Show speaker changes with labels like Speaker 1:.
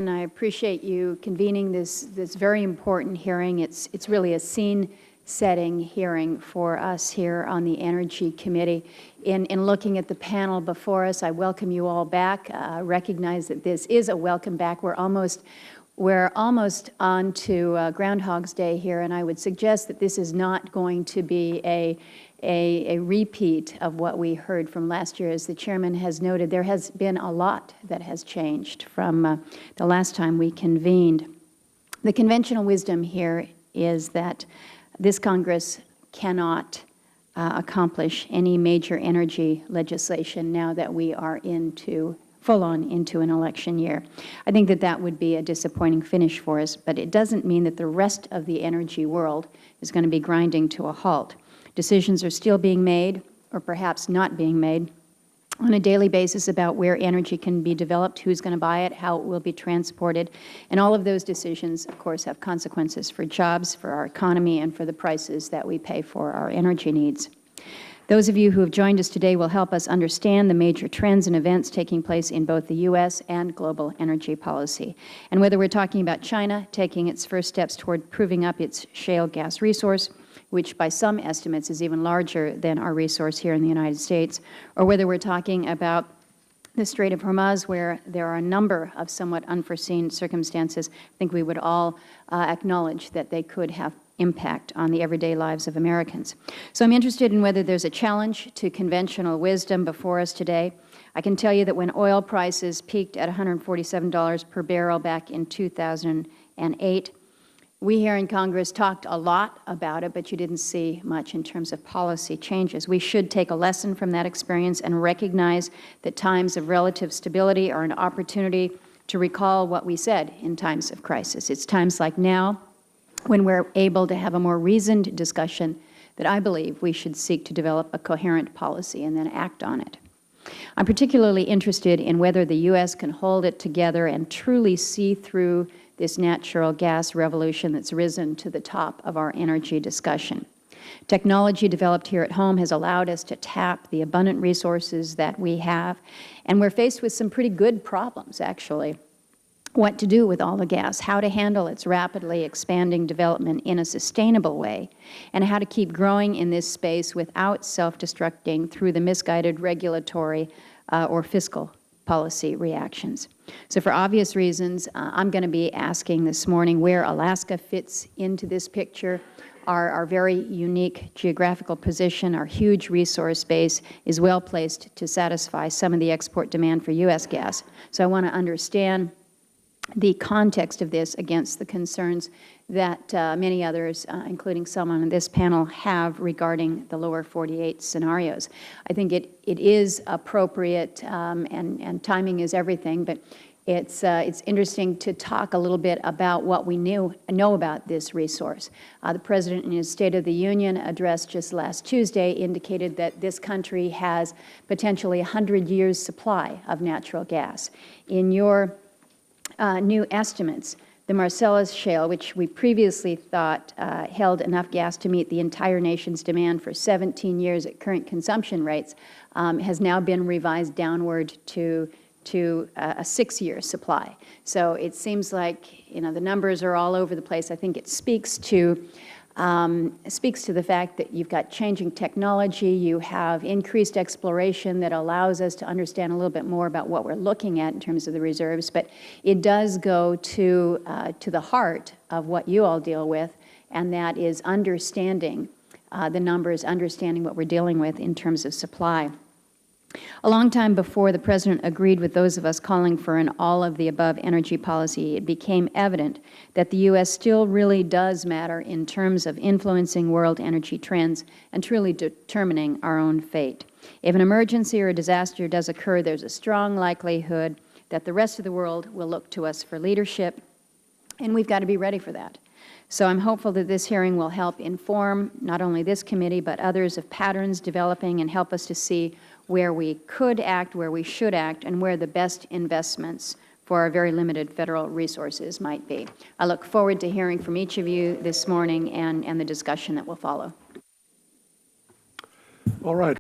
Speaker 1: And I appreciate you convening this very important hearing. It's really a scene-setting hearing for us here on the Energy Committee. In looking at the panel before us, I welcome you all back. Recognize that this is a welcome back. We're almost on to Groundhog's Day here, and I would suggest that this is not going to be a repeat of what we heard from last year. As the Chairman has noted, there has been a lot that has changed from the last time we convened. The conventional wisdom here is that this Congress cannot accomplish any major energy legislation now that we are full-on into an election year. I think that would be a disappointing finish for us, but it doesn't mean that the rest of the energy world is going to be grinding to a halt. Decisions are still being made, or perhaps not being made, on a daily basis about where energy can be developed, who's going to buy it, how it will be transported. And all of those decisions, of course, have consequences for jobs, for our economy, and for the prices that we pay for our energy needs. Those of you who have joined us today will help us understand the major trends and events taking place in both the U.S. and global energy policy. And whether we're talking about China taking its first steps toward proving up its shale gas resource, which by some estimates is even larger than our resource here in the United States, or whether we're talking about the Strait of Hormuz, where there are a number of somewhat unforeseen circumstances, I think we would all acknowledge that they could have impact on the everyday lives of Americans. So I'm interested in whether there's a challenge to conventional wisdom before us today. I can tell you that when oil prices peaked at $147 per barrel back in 2008, we here in Congress talked a lot about it, but you didn't see much in terms of policy changes. We should take a lesson from that experience and recognize that times of relative stability are an opportunity to recall what we said in times of crisis. It's times like now when we're able to have a more reasoned discussion that I believe we should seek to develop a coherent policy and then act on it. I'm particularly interested in whether the U.S. can hold it together and truly see through this natural gas revolution that's risen to the top of our energy discussion. Technology developed here at home has allowed us to tap the abundant resources that we have, and we're faced with some pretty good problems, actually. What to do with all the gas, how to handle its rapidly expanding development in a sustainable way, and how to keep growing in this space without self-destructing through the misguided regulatory or fiscal policy reactions. So for obvious reasons, I'm going to be asking this morning where Alaska fits into this picture. Our very unique geographical position, our huge resource base is well placed to satisfy some of the export demand for U.S. gas. So I want to understand the context of this against the concerns that many others, including some on this panel, have regarding the lower 48 scenarios. I think it is appropriate, and timing is everything, but it's interesting to talk a little bit about what we know about this resource. The President in his State of the Union address just last Tuesday indicated that this country has potentially 100 years' supply of natural gas. In your new estimates, the Marcellus Shale, which we previously thought held enough gas to meet the entire nation's demand for 17 years at current consumption rates, has now been revised downward to a 6-year supply. So it seems like, the numbers are all over the place. I think it speaks to the fact that you've got changing technology, you have increased exploration that allows us to understand a little bit more about what we're looking at in terms of the reserves, but it does go to the heart of what you all deal with, and that is understanding the numbers, understanding what we're dealing with in terms of supply. A long time before the President agreed with those of us calling for an all-of-the-above energy policy, it became evident that the U.S. still really does matter in terms of influencing world energy trends and truly determining our own fate. If an emergency or a disaster does occur, there's a strong likelihood that the rest of the world will look to us for leadership, and we've got to be ready for that. So I'm hopeful that this hearing will help inform not only this committee but others of patterns developing and help us to see where we could act, where we should act, and where the best investments for our very limited federal resources might be. I look forward to hearing from each of you this morning and the discussion that will follow.
Speaker 2: All right.